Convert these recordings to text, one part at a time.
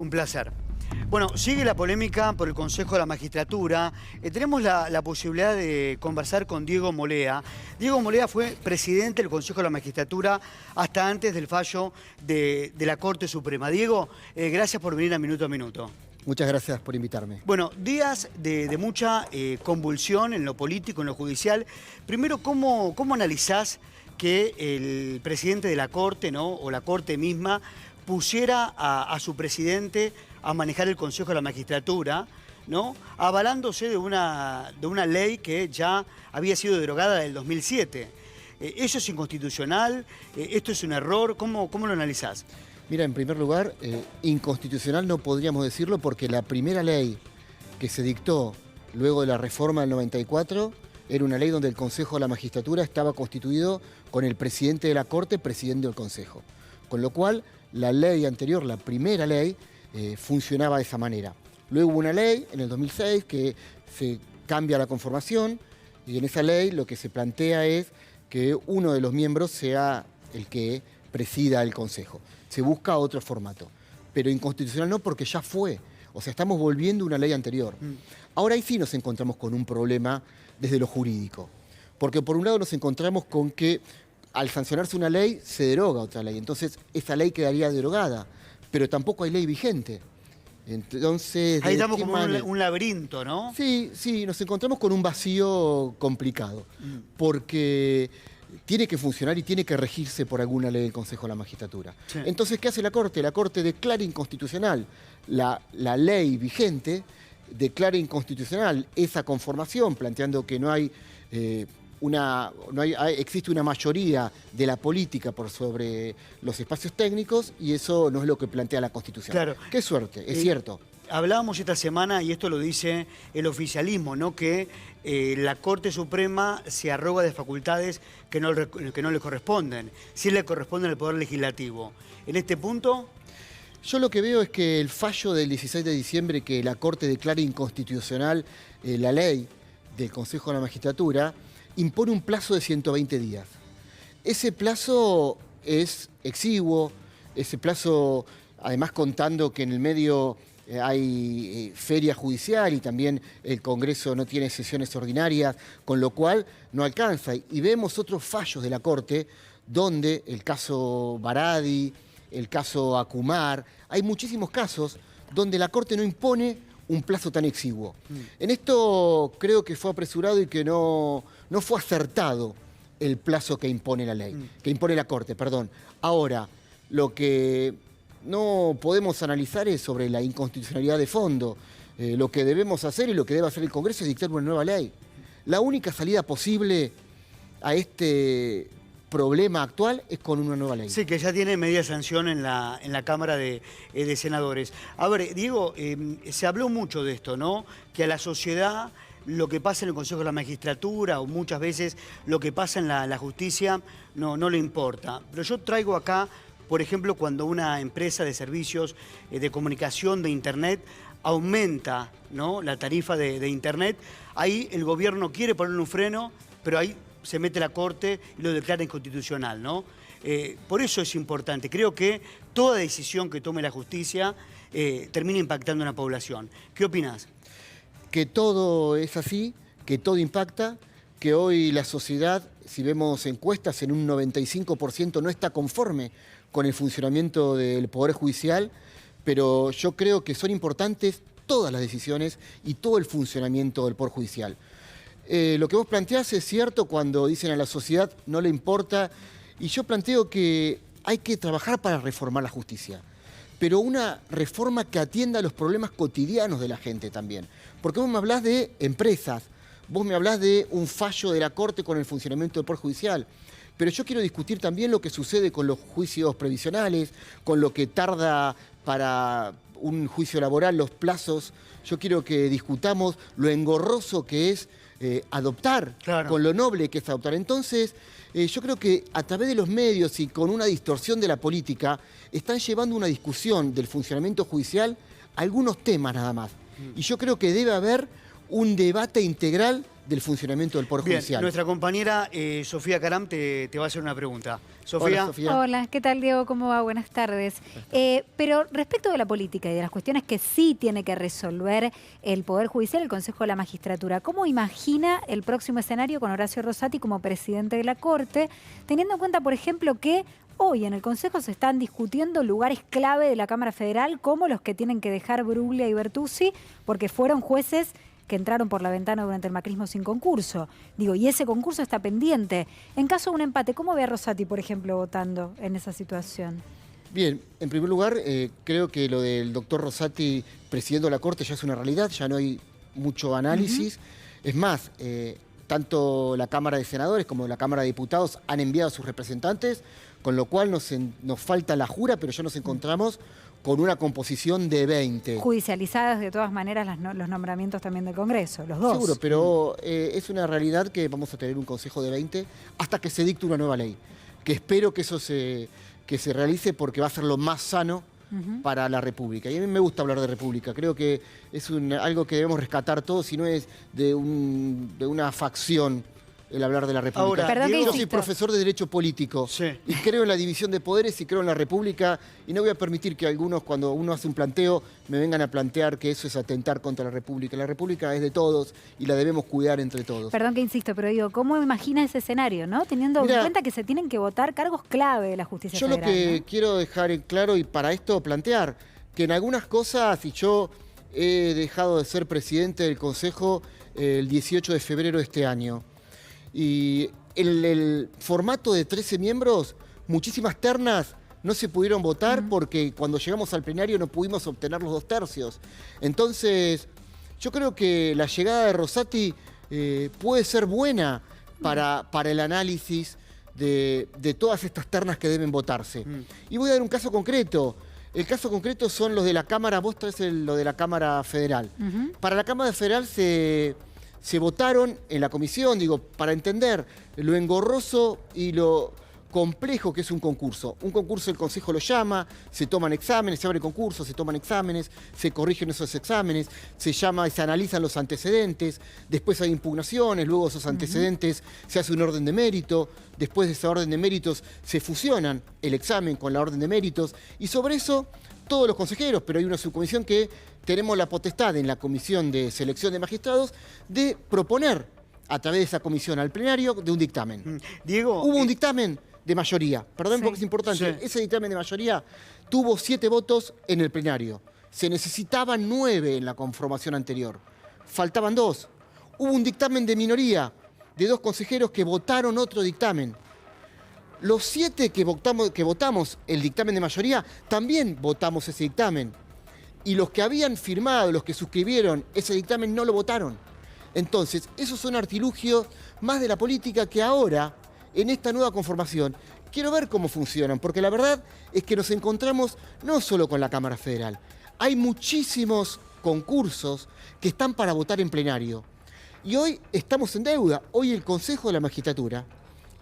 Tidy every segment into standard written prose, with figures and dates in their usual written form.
Un placer. Bueno, sigue la polémica por el Consejo de la Magistratura. Tenemos la posibilidad de conversar con Diego Molea. Diego Molea fue presidente del Consejo de la Magistratura hasta antes del fallo de la Corte Suprema. Diego, gracias por venir a Minuto a Minuto. Muchas gracias por invitarme. Bueno, días de mucha convulsión en lo político, en lo judicial. Primero, ¿cómo analizás que el presidente de la Corte, ¿no?, o la Corte misma, pusiera a su presidente a manejar el Consejo de la Magistratura, ¿no?, avalándose de una ley que ya había sido derogada del 2007? ¿Eso es inconstitucional? ¿Esto es un error? ¿Cómo lo analizás? Mira, en primer lugar, inconstitucional no podríamos decirlo porque la primera ley que se dictó luego de la reforma del 94 era una ley donde el Consejo de la Magistratura estaba constituido con el presidente de la Corte presidiendo el Consejo. Con lo cual, la ley anterior, la primera ley, funcionaba de esa manera. Luego hubo una ley en el 2006 que se cambia la conformación y en esa ley lo que se plantea es que uno de los miembros sea el que presida el Consejo. Se busca otro formato, pero inconstitucional no porque ya fue. O sea, estamos volviendo a una ley anterior. Ahora ahí sí nos encontramos con un problema desde lo jurídico. Porque por un lado nos encontramos con que al sancionarse una ley se deroga otra ley. Entonces esa ley quedaría derogada, pero tampoco hay ley vigente. Entonces, ahí estamos como un laberinto, ¿no? Sí, nos encontramos con un vacío complicado. Porque tiene que funcionar y tiene que regirse por alguna ley del Consejo de la Magistratura. Sí. Entonces, ¿qué hace la Corte? La Corte declara inconstitucional la ley vigente, declara inconstitucional esa conformación, planteando que no hay, existe una mayoría de la política por sobre los espacios técnicos y eso no es lo que plantea la Constitución. Claro. Qué suerte, es cierto. Hablábamos esta semana, y esto lo dice el oficialismo, ¿no?, que la Corte Suprema se arroga de facultades que no le corresponden. Sí le corresponden al Poder Legislativo. En este punto, yo lo que veo es que el fallo del 16 de diciembre que la Corte declara inconstitucional la ley del Consejo de la Magistratura impone un plazo de 120 días. Ese plazo es exiguo, ese plazo, además contando que en el medio hay feria judicial y también el Congreso no tiene sesiones ordinarias, con lo cual no alcanza. Y vemos otros fallos de la Corte donde el caso Baradi, el caso Acumar, hay muchísimos casos donde la Corte no impone un plazo tan exiguo. En esto creo que fue apresurado y que no fue acertado el plazo que impone la ley, que impone la Corte, perdón. Ahora, lo que no podemos analizar es sobre la inconstitucionalidad de fondo. Lo que debemos hacer y lo que debe hacer el Congreso es dictar una nueva ley. La única salida posible a este problema actual es con una nueva ley. Sí, que ya tiene media sanción en la Cámara de Senadores. A ver, Diego, se habló mucho de esto, ¿no? Que a la sociedad lo que pasa en el Consejo de la Magistratura o muchas veces lo que pasa en la justicia no le importa. Pero yo traigo acá, por ejemplo, cuando una empresa de servicios de comunicación de Internet aumenta, ¿no?, la tarifa de Internet, ahí el gobierno quiere ponerle un freno, pero ahí se mete la Corte y lo declara inconstitucional, ¿no? Por eso es importante. Creo que toda decisión que tome la justicia termina impactando en la población. ¿Qué opinás? Que todo es así, que todo impacta, que hoy la sociedad, si vemos encuestas, en un 95% no está conforme con el funcionamiento del Poder Judicial, pero yo creo que son importantes todas las decisiones y todo el funcionamiento del Poder Judicial. Lo que vos planteás es cierto cuando dicen a la sociedad no le importa, y yo planteo que hay que trabajar para reformar la justicia, pero una reforma que atienda a los problemas cotidianos de la gente también. Porque vos me hablás de empresas, vos me hablás de un fallo de la Corte con el funcionamiento del Poder Judicial, pero yo quiero discutir también lo que sucede con los juicios previsionales, con lo que tarda para un juicio laboral, los plazos. Yo quiero que discutamos lo engorroso que es adoptar, claro, con lo noble que es adoptar. Entonces, yo creo que a través de los medios y con una distorsión de la política, están llevando una discusión del funcionamiento judicial a algunos temas nada más. Y yo creo que debe haber un debate integral del funcionamiento del Poder Bien, Judicial. nuestra compañera Sofía Caram te va a hacer una pregunta. Sofía. Hola, Sofía. Hola, ¿qué tal, Diego? ¿Cómo va? Buenas tardes. Pero respecto de la política y de las cuestiones que sí tiene que resolver el Poder Judicial, el Consejo de la Magistratura, ¿cómo imagina el próximo escenario con Horacio Rosati como presidente de la Corte, teniendo en cuenta, por ejemplo, que hoy en el Consejo se están discutiendo lugares clave de la Cámara Federal, como los que tienen que dejar Bruglia y Bertuzzi, porque fueron jueces que entraron por la ventana durante el macrismo sin concurso? Digo, y ese concurso está pendiente. En caso de un empate, ¿cómo ve a Rosati, por ejemplo, votando en esa situación? Bien, en primer lugar, creo que lo del doctor Rosati presidiendo la Corte ya es una realidad, ya no hay mucho análisis. Es más, tanto la Cámara de Senadores como la Cámara de Diputados han enviado a sus representantes, con lo cual nos falta la jura, pero ya nos encontramos con una composición de 20. Judicializadas de todas maneras los nombramientos también del Congreso, los dos. Seguro, pero es una realidad que vamos a tener un Consejo de 20 hasta que se dicte una nueva ley. Que espero que eso se realice porque va a ser lo más sano para la República. Y a mí me gusta hablar de República. Creo que es algo que debemos rescatar todos, y no es de una facción el hablar de la República. Ahora, Perdón, Diego, yo soy profesor de Derecho Político y creo en la división de poderes y creo en la República, y no voy a permitir que algunos, cuando uno hace un planteo, me vengan a plantear que eso es atentar contra la República. La República es de todos y la debemos cuidar entre todos. Perdón que insisto, pero digo, ¿cómo imagina ese escenario, no? Teniendo en cuenta que se tienen que votar cargos clave de la justicia federal. Yo lo que ¿no? quiero dejar en claro, y para esto plantear, que en algunas cosas, y yo he dejado de ser presidente del Consejo el 18 de febrero de este año, y el formato de 13 miembros, muchísimas ternas no se pudieron votar porque cuando llegamos al plenario no pudimos obtener los 2/3. Entonces, yo creo que la llegada de Rosati puede ser buena para el análisis de todas estas ternas que deben votarse. Y voy a dar un caso concreto. El caso concreto son los de la Cámara, vos traes lo de la Cámara Federal. Para la Cámara Federal se votaron en la comisión, digo, para entender lo engorroso y lo complejo que es un concurso. Un concurso el Consejo lo llama, se toman exámenes, se abre concurso, se toman exámenes, se corrigen esos exámenes, se analizan los antecedentes, después hay impugnaciones, luego esos antecedentes se hace un orden de mérito, después de ese orden de méritos se fusionan el examen con la orden de méritos, y sobre eso todos los consejeros, pero hay una subcomisión que tenemos la potestad en la Comisión de Selección de Magistrados de proponer a través de esa comisión al plenario de un dictamen. Diego, Hubo un dictamen de mayoría, perdón porque es importante, ese dictamen de mayoría tuvo 7 votos en el plenario. Se necesitaban 9 en la conformación anterior, faltaban 2. Hubo un dictamen de minoría de 2 consejeros que votaron otro dictamen. Los 7 que votamos el dictamen de mayoría, también votamos ese dictamen. Y los que habían firmado, los que suscribieron ese dictamen, no lo votaron. Entonces, esos son artilugios más de la política que ahora, en esta nueva conformación, quiero ver cómo funcionan, porque la verdad es que nos encontramos no solo con la Cámara Federal. Hay muchísimos concursos que están para votar en plenario. Y hoy estamos en deuda. Hoy el Consejo de la Magistratura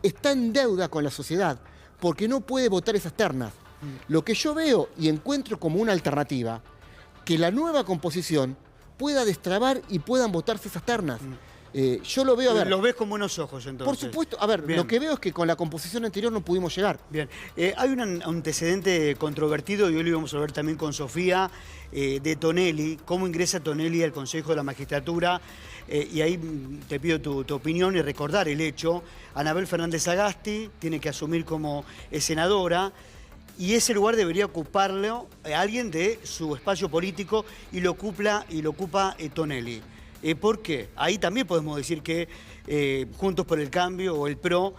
está en deuda con la sociedad porque no puede votar esas ternas. Lo que yo veo y encuentro como una alternativa, que la nueva composición pueda destrabar y puedan votarse esas ternas. Yo lo veo, a ver... Los ves con buenos ojos, entonces. Por supuesto, a ver, Bien. lo que veo es que con la composición anterior no pudimos llegar. Bien, hay un antecedente controvertido, y hoy lo íbamos a ver también con Sofía, de Tonelli, cómo ingresa Tonelli al Consejo de la Magistratura, y ahí te pido tu opinión y recordar el hecho. Anabel Fernández Agasti tiene que asumir como senadora, y ese lugar debería ocuparlo alguien de su espacio político, y lo ocupa Tonelli. ¿Por qué? Ahí también podemos decir que Juntos por el Cambio o el PRO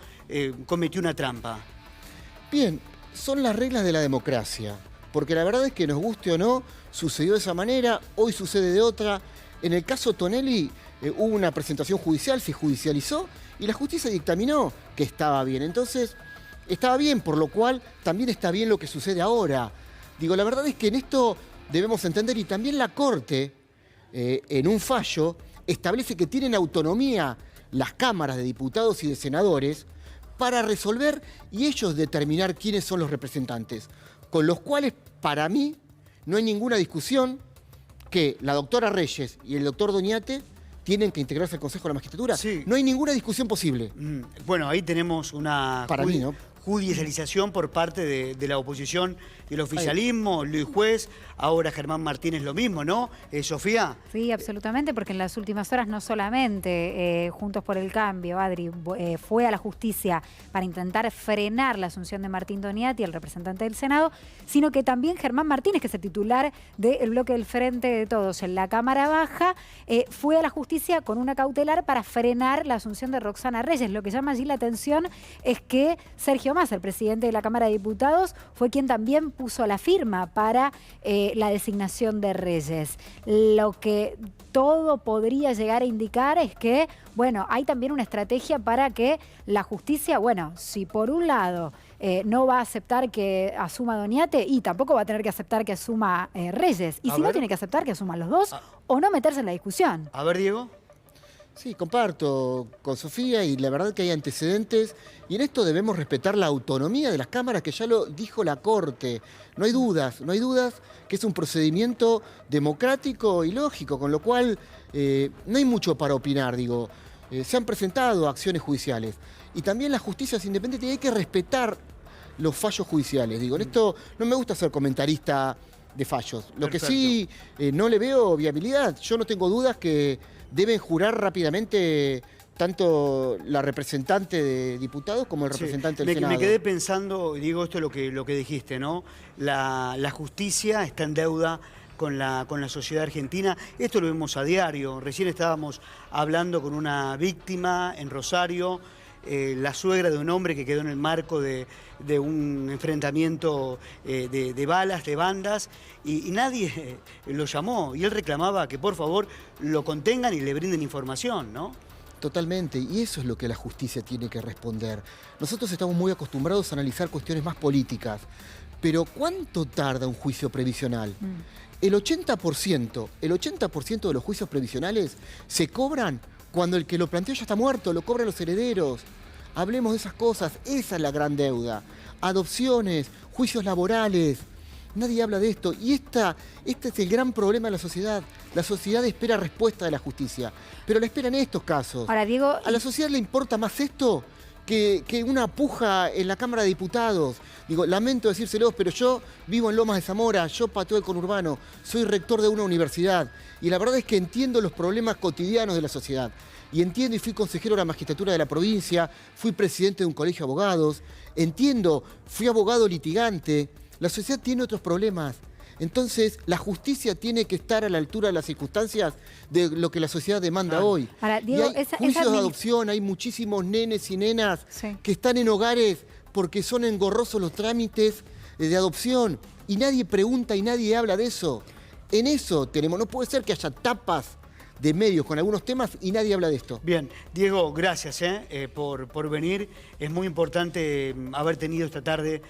cometió una trampa. Bien, son las reglas de la democracia, porque la verdad es que nos guste o no, sucedió de esa manera, hoy sucede de otra. En el caso Tonelli hubo una presentación judicial, se judicializó y la justicia dictaminó que estaba bien. Entonces, estaba bien, por lo cual también está bien lo que sucede ahora. Digo, la verdad es que en esto debemos entender, y también la Corte, en un fallo, establece que tienen autonomía las cámaras de diputados y de senadores para resolver y ellos determinar quiénes son los representantes, con los cuales, para mí, no hay ninguna discusión que la doctora Reyes y el doctor Doñate tienen que integrarse al Consejo de la Magistratura. Sí. No hay ninguna discusión posible. Bueno, ahí tenemos una Para mí, ¿no? judicialización por parte de la oposición y el oficialismo, Luis Juez, ahora Germán Martínez lo mismo, ¿no? Sofía. Sí, absolutamente, porque en las últimas horas no solamente Juntos por el Cambio, Adri, fue a la justicia para intentar frenar la asunción de Martín Doniati, el representante del Senado, sino que también Germán Martínez, que es el titular del bloque del Frente de Todos en la Cámara Baja, fue a la justicia con una cautelar para frenar la asunción de Roxana Reyes. Lo que llama allí la atención es que Sergio Massa, el presidente de la Cámara de Diputados, fue quien también puso la firma para la designación de Reyes. Lo que todo podría llegar a indicar es que, bueno, hay también una estrategia para que la justicia, bueno, si por un lado no va a aceptar que asuma Doniati y tampoco va a tener que aceptar que asuma Reyes. Y si no, tiene que aceptar que asuman los dos o no meterse en la discusión. A ver, Diego. Sí, comparto con Sofía y la verdad que hay antecedentes y en esto debemos respetar la autonomía de las cámaras, que ya lo dijo la Corte. No hay dudas que es un procedimiento democrático y lógico, con lo cual no hay mucho para opinar, digo. Se han presentado acciones judiciales y también la justicia es independiente y hay que respetar los fallos judiciales. Digo, en esto no me gusta ser comentarista de fallos. Lo que sí no le veo viabilidad. Yo no tengo dudas que deben jurar rápidamente tanto la representante de diputados como el representante del Senado. Me quedé pensando, Diego, esto es lo que dijiste, ¿no? La justicia está en deuda con la sociedad argentina. Esto lo vemos a diario. Recién estábamos hablando con una víctima en Rosario, la suegra de un hombre que quedó en el marco de un enfrentamiento de balas, de bandas, y nadie lo llamó. Y él reclamaba que por favor lo contengan y le brinden información, ¿no? Totalmente, y eso es lo que la justicia tiene que responder. Nosotros estamos muy acostumbrados a analizar cuestiones más políticas, pero ¿cuánto tarda un juicio previsional? El 80% de los juicios previsionales se cobran cuando el que lo planteó ya está muerto, lo cobran los herederos. Hablemos de esas cosas, esa es la gran deuda. Adopciones, juicios laborales, nadie habla de esto. Y este es el gran problema de la sociedad. La sociedad espera respuesta de la justicia, pero la espera en estos casos. Ahora, Diego, ¿a la sociedad le importa más esto que una puja en la Cámara de Diputados? Digo, lamento decírselos, pero yo vivo en Lomas de Zamora, yo pateo el conurbano, soy rector de una universidad y la verdad es que entiendo los problemas cotidianos de la sociedad. Y entiendo, y fui consejero de la magistratura de la provincia, fui presidente de un colegio de abogados, entiendo, fui abogado litigante. La sociedad tiene otros problemas. Entonces, la justicia tiene que estar a la altura de las circunstancias de lo que la sociedad demanda hoy. Ahora, Diego, y hay juicios de adopción, hay muchísimos nenes y nenas que están en hogares porque son engorrosos los trámites de adopción y nadie pregunta y nadie habla de eso. En eso tenemos, no puede ser que haya tapas de medios con algunos temas y nadie habla de esto. Bien, Diego, gracias por venir. Es muy importante haber tenido esta tarde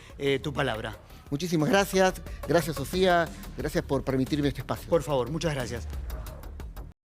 tu palabra. Muchísimas gracias. Gracias, Sofía. Gracias por permitirme este espacio. Por favor, muchas gracias.